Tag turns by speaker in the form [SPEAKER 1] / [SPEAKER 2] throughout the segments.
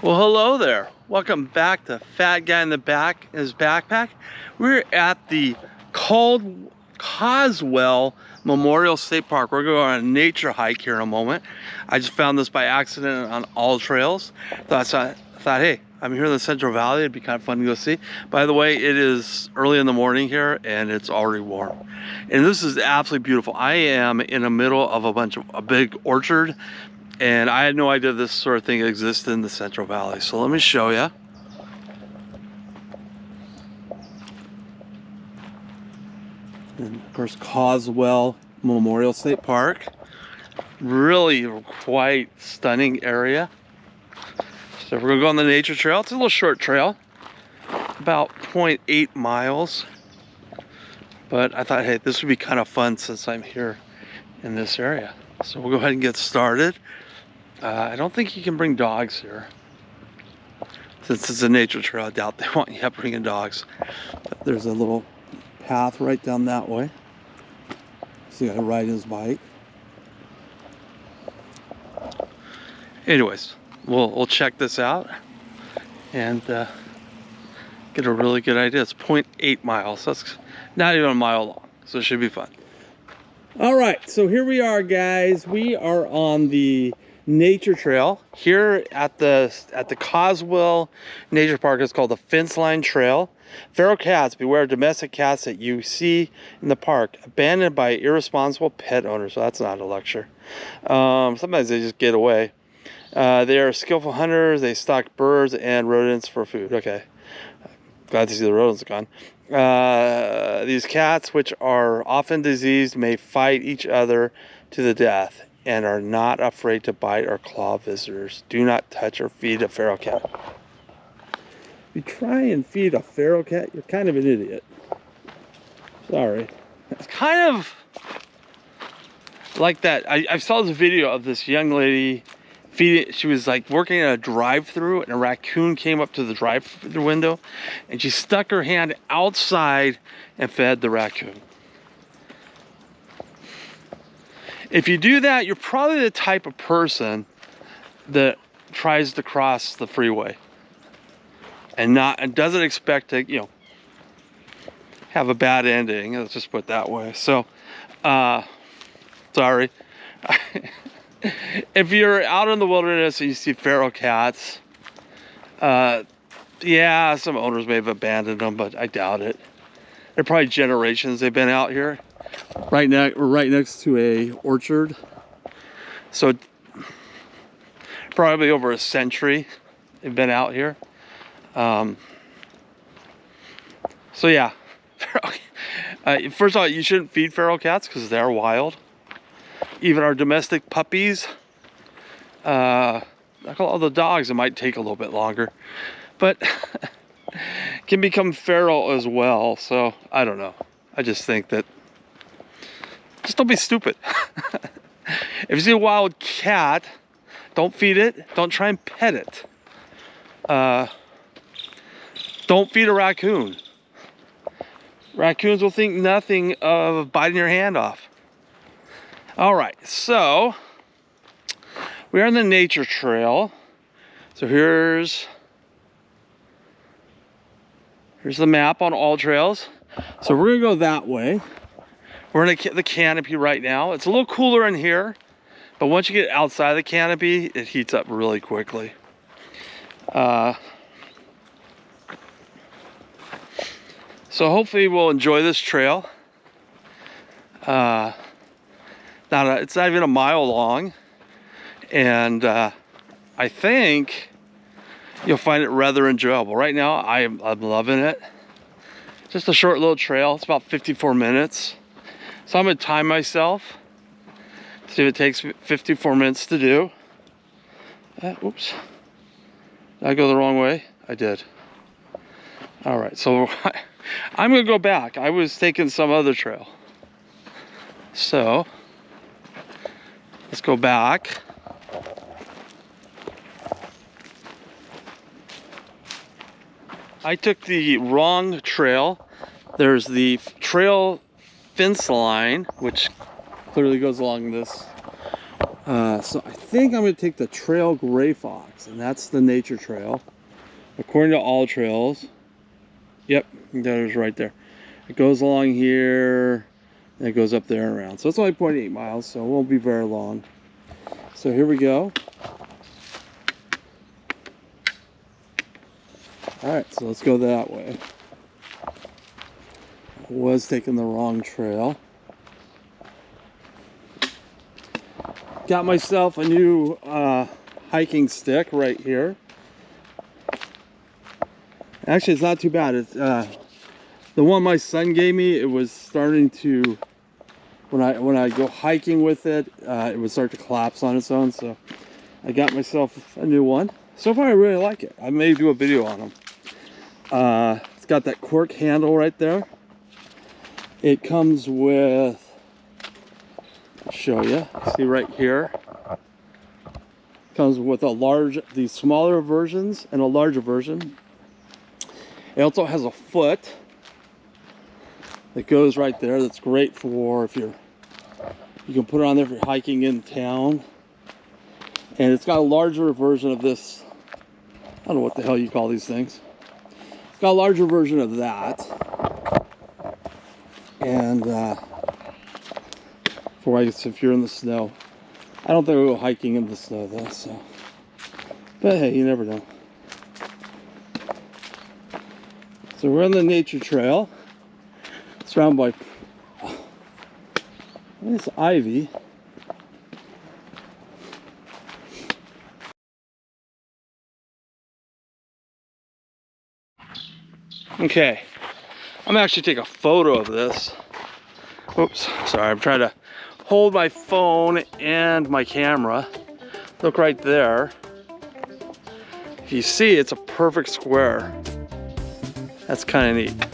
[SPEAKER 1] Well, hello there. Welcome back to Fat Guy in the Back in his backpack. We're at the Caswell Memorial State Park. We're going on a nature hike here in a moment. I just found this by accident on All Trails. Thought, hey, I'm here in the Central Valley. It'd be kind of fun to go see. By the way, it is early in the morning here and it's already warm. And this is absolutely beautiful. I am in the middle of a big orchard. And I had no idea this sort of thing existed in the Central Valley. So let me show you. And of course, Caswell Memorial State Park. Really quite stunning area. So we're gonna go on the nature trail. It's a little short trail, about 0.8 miles. But I thought, hey, this would be kind of fun since I'm here in this area. So we'll go ahead and get started. I don't think you can bring dogs here. Since it's a nature trail, I doubt they want you bringing dogs. But there's a little path right down that way. So you gotta ride his bike. Anyways, we'll check this out and get a really good idea. It's 0.8 miles. That's not even a mile long, so it should be fun. All right, so here we are, guys. We are on the nature trail here at the Caswell Nature Park. It's called the Fence Line Trail. Feral cats, beware of domestic cats that you see in the park, abandoned by irresponsible pet owners. So that's not a lecture. Sometimes they just get away. They are skillful hunters. They stalk birds and rodents for food. Okay, glad to see the rodents gone. These cats, which are often diseased, may fight each other to the death and are not afraid to bite or claw visitors. Do not touch or feed a feral cat. If you try and feed a feral cat, you're kind of an idiot. Sorry. It's kind of like that. I saw this video of this young lady feeding. She was like working at a drive-through and a raccoon came up to the drive-through window and she stuck her hand outside and fed the raccoon. If you do that, you're probably the type of person that tries to cross the freeway and doesn't expect to, you know, have a bad ending. Let's just put it that way. So, sorry. If you're out in the wilderness and you see feral cats, yeah, some owners may have abandoned them, but I doubt it. They're probably generations they've been out here. Right now, we're right next to a orchard, so probably over a century they've been out here. So yeah, first of all, you shouldn't feed feral cats because they're wild. Even our domestic puppies, like all the dogs, it might take a little bit longer, but can become feral as well. So I don't know. I just think that just don't be stupid. If you see a wild cat, don't feed it. Don't try and pet it. Don't feed a raccoon. Raccoons will think nothing of biting your hand off. All right, so we're on the nature trail. So here's the map on All Trails. So we're gonna go that way. We're in the canopy right now. It's a little cooler in here, but once you get outside the canopy, it heats up really quickly. So hopefully we'll enjoy this trail. It's not even a mile long, and I think you'll find it rather enjoyable. Right now, I'm loving it. Just a short little trail. It's about 54 minutes. So I'm gonna time myself, see if it takes 54 minutes to do. Oops, did I go the wrong way? I did. All right, so I'm gonna go back. I was taking some other trail. So let's go back. I took the wrong trail. There's the trail fence line, which clearly goes along this So I think I'm going to take the Trail Gray Fox, and that's the nature trail. According to All Trails. Yep, that is right there. It goes along here, and it goes up there and around. So it's only 0.8 miles, so it won't be very long. So here we go. Alright, so let's go that way. I was taking the wrong trail. Got myself a new hiking stick right here. Actually, it's not too bad. It's the one my son gave me. It was starting to, when I go hiking with it, it would start to collapse on its own. So I got myself a new one. So far, I really like it. I may do a video on them. It's got that cork handle right there. It comes with, I'll show you. See right here. Comes with the smaller versions and a larger version. It also has a foot that goes right there. That's great for if you can put it on there if you're hiking in town. And it's got a larger version of this. I don't know what the hell you call these things. It's got a larger version of that. And for I guess if you're in the snow. I don't think we'll go hiking in the snow though, so. But hey, you never know. So we're on the nature trail. Surrounded by, it's ivy. Okay, I'm actually taking a photo of this. Oops, sorry, I'm trying to hold my phone and my camera. Look right there. If you see, it's a perfect square. That's kind of neat.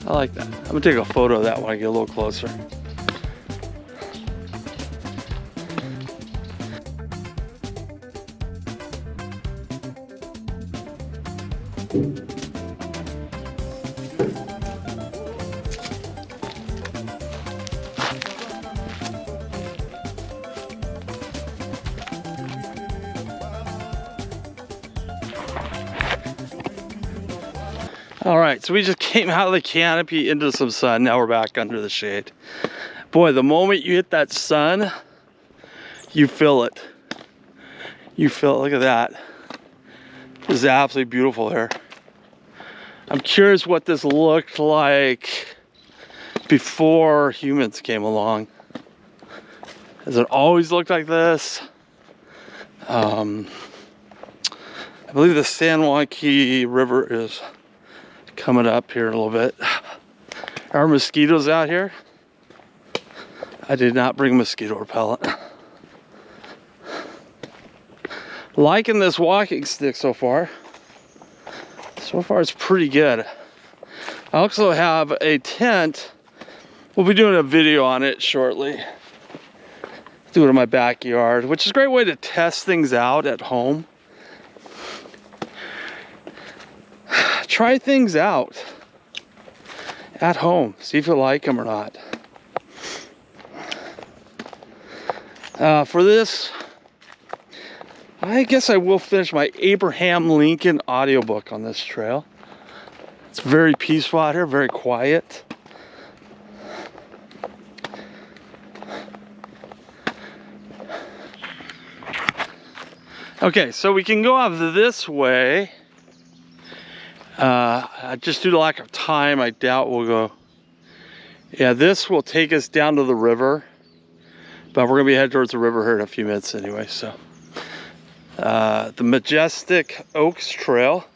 [SPEAKER 1] I like that. I'm gonna take a photo of that when I get a little closer. All right, so we just came out of the canopy into some sun. Now we're back under the shade. Boy, the moment you hit that sun, you feel it. You feel it, look at that. This is absolutely beautiful here. I'm curious what this looked like before humans came along. Has it always looked like this? I believe the San Joaquin River is coming up here a little bit. Are mosquitoes out here? I did not bring mosquito repellent. Liking this walking stick so far. So far it's pretty good. I also have a tent. We'll be doing a video on it shortly. Do it in my backyard, which is a great way to test things out at home. Try things out at home. See if you like them or not. For this, I guess I will finish my Abraham Lincoln audiobook on this trail. It's very peaceful out here, very quiet. Okay, so we can go out this way. Just due to lack of time, I doubt we'll go. Yeah, this will take us down to the river, but we're gonna be headed towards the river here in a few minutes anyway. So, the Majestic Oaks Trail,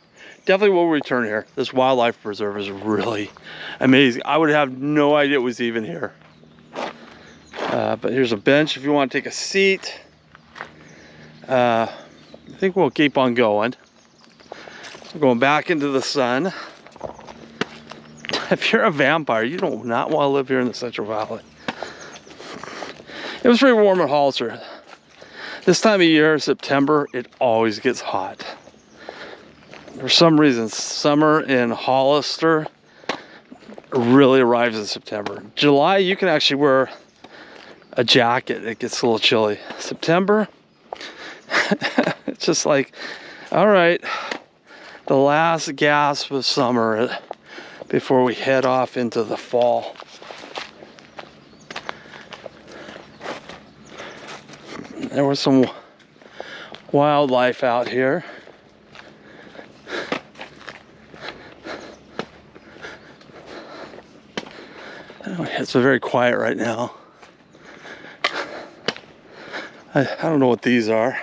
[SPEAKER 1] definitely will return here. This wildlife preserve is really amazing. I would have no idea it was even here. But here's a bench if you want to take a seat. I think we'll keep on going. Going back into the sun. If you're a vampire, you do not want to live here in the Central Valley. It was pretty warm at Hollister. This time of year, September, it always gets hot. For some reason, summer in Hollister really arrives in September. July, you can actually wear a jacket. It gets a little chilly. September, it's just like, all right, the last gasp of summer before we head off into the fall. There was some wildlife out here. It's very quiet right now. I don't know what these are.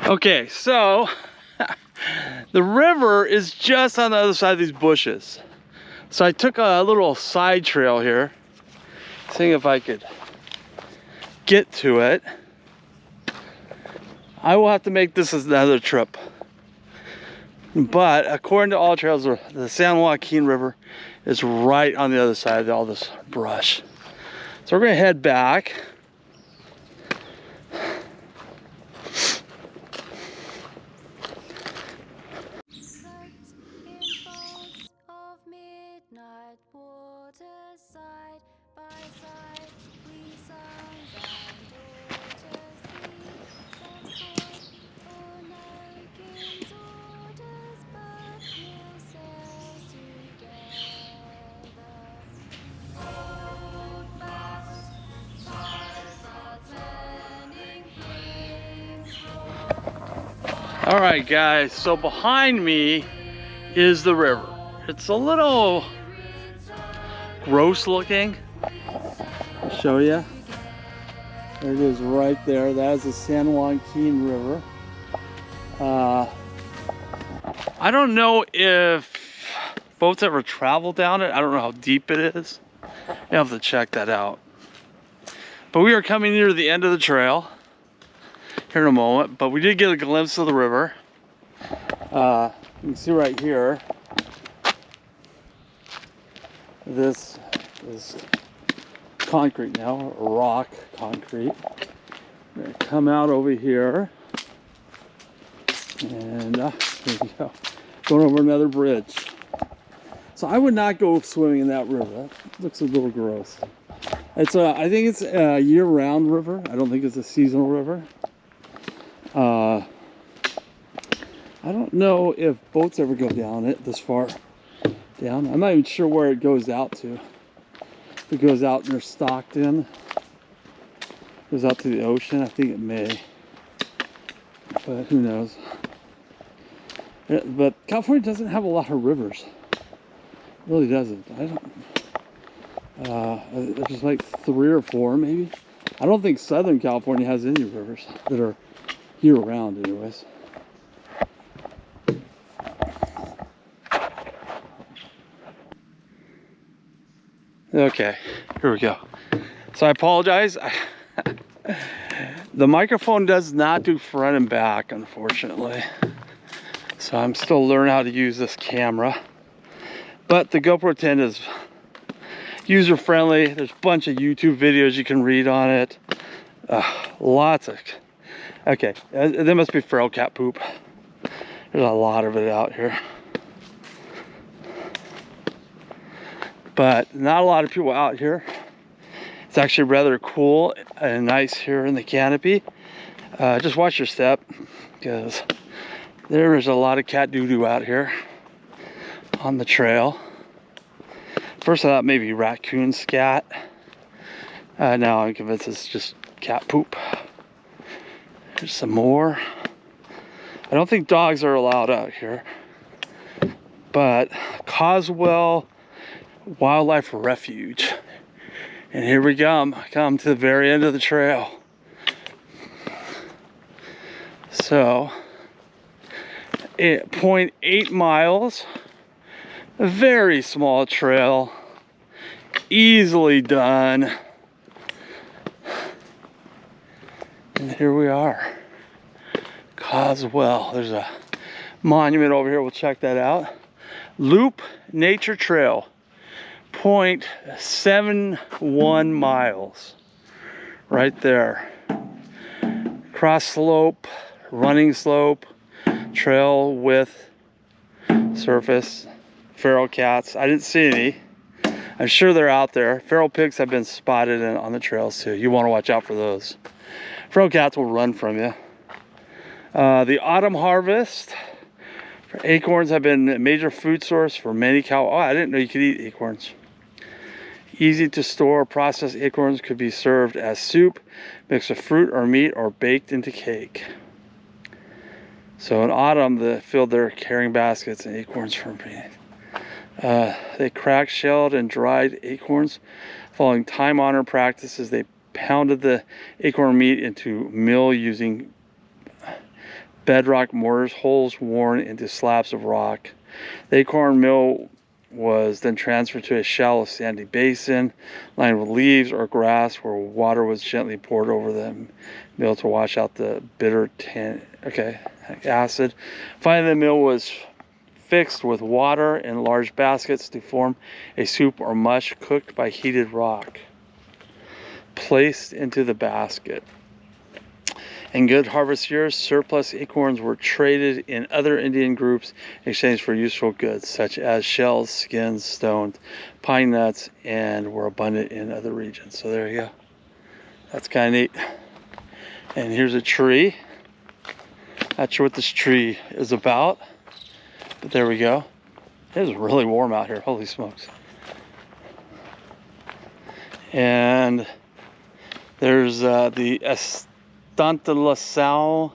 [SPEAKER 1] Okay, so the river is just on the other side of these bushes. So I took a little side trail here, seeing if I could get to it. I will have to make this another trip. But according to all trails, the San Joaquin River is right on the other side of all this brush. So we're gonna head back. All right, guys, so behind me is the river. It's a little gross looking. I'll show you. There it is right there. That is the San Joaquin River. I don't know if boats ever travel down it. I don't know how deep it is. You have to check that out. But we are coming near the end of the trail here in a moment, but we did get a glimpse of the river. You can see right here, this is concrete now, rock concrete. We're gonna come out over here, and here we go, going over another bridge. So I would not go swimming in that river. That looks a little gross. It's I think it's a year-round river. I don't think it's a seasonal river. I don't know if boats ever go down it this far down. I'm not even sure where it goes out to. If it goes out near Stockton, goes out to the ocean, I think it may. But who knows? But California doesn't have a lot of rivers. It really doesn't. There's like 3 or 4 maybe. I don't think Southern California has any rivers that are year-round anyways. Okay, here we go. So I apologize. The microphone does not do front and back, unfortunately. So I'm still learning how to use this camera. But the GoPro 10 is user-friendly. There's a bunch of YouTube videos you can read on it. Lots of... Okay, there must be feral cat poop. There's a lot of it out here. But not a lot of people out here. It's actually rather cool and nice here in the canopy. Just watch your step, because there is a lot of cat doo-doo out here on the trail. First I thought maybe raccoon scat. Now I'm convinced it's just cat poop. Here's some more. I don't think dogs are allowed out here. But Caswell Wildlife Refuge. And here we come to the very end of the trail. So, 0.8 miles, a very small trail, easily done. And here we are, Caswell. There's a monument over here, we'll check that out. Loop Nature Trail. 0.71 miles right there. Cross slope, running slope, Trail width, surface, feral cats. I didn't see any. I'm sure they're out there. Feral pigs have been spotted on the trails too. You want to watch out for those. Feral cats will run from you. The autumn harvest for acorns have been a major food source for many cow. Oh, I didn't know you could eat acorns. Easy to store, processed acorns could be served as soup, mixed with fruit or meat, or baked into cake. So in autumn, they filled their carrying baskets and acorns for me. They cracked, shelled, and dried acorns. Following time-honored practices, they pounded the acorn meat into mill using bedrock mortars, holes worn into slabs of rock. The acorn mill was then transferred to a shallow sandy basin lined with leaves or grass, where water was gently poured over the mill to wash out the bitter acid. Finally, the mill was fixed with water in large baskets to form a soup or mush cooked by heated rock, placed into the basket. In good harvest years, surplus acorns were traded in other Indian groups in exchange for useful goods such as shells, skins, stones, pine nuts, and were abundant in other regions. So there you go. That's kind of neat. And here's a tree. Not sure what this tree is about, but there we go. It is really warm out here. Holy smokes. And there's the Estantlasao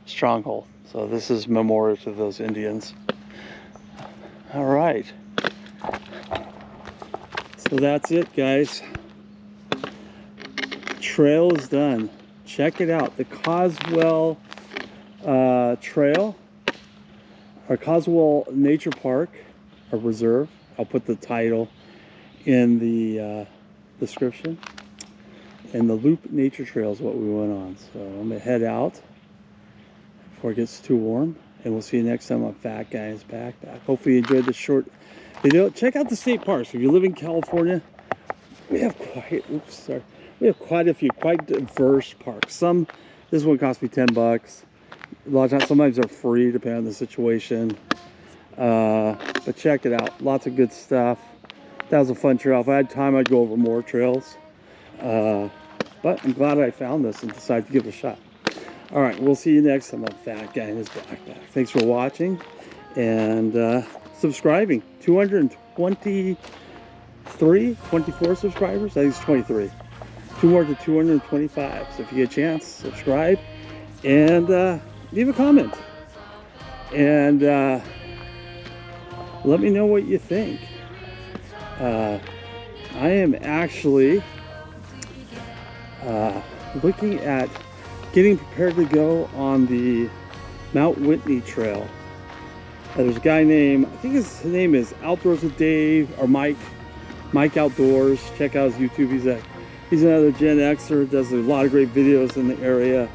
[SPEAKER 1] stronghold. So this is memorial to those Indians. All right. So that's it, guys. Trail is done. Check it out. The Caswell Trail, or Caswell Nature Park, or Reserve. I'll put the title in the description. And the Loop Nature Trail is what we went on. So I'm gonna head out before it gets too warm, and we'll see you next time on Fat Guy's Backpack. Hopefully you enjoyed this short video. Check out the state parks. If you live in California, we have quite a few, quite diverse parks. This one cost me $10. A lot of times, sometimes they're free depending on the situation. But check it out. Lots of good stuff. That was a fun trail. If I had time, I'd go over more trails. But I'm glad I found this and decided to give it a shot. All right, we'll see you next time on Fat Guy in His Backpack. Thanks for watching and subscribing. 223, 24 subscribers. I think it's 23. 2 more to 225. So if you get a chance, subscribe and leave a comment. And let me know what you think. I am actually looking at getting prepared to go on the Mount Whitney Trail. There's a guy named, I think his name is Outdoors with Dave, or Mike Outdoors. Check out his YouTube. He's another Gen Xer, does a lot of great videos in the area.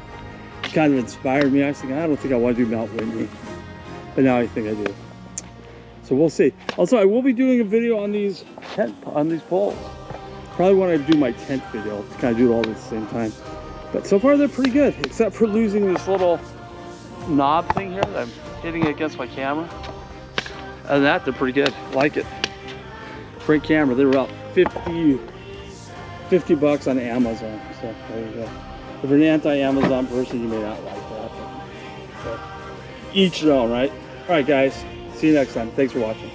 [SPEAKER 1] It kind of inspired me. I was thinking, I don't think I want to do Mount Whitney, but now I think I do. So we'll see. Also, I will be doing a video on these poles. Probably want to do my tent video to kind of do it all at the same time. But so far they're pretty good, except for losing this little knob thing here that I'm hitting against my camera. Other than that, they're pretty good. Like it. Great camera. They're about $50 on Amazon. So there you go. If you're an anti-Amazon person, you may not like that. But each their own, right? All right, guys. See you next time. Thanks for watching.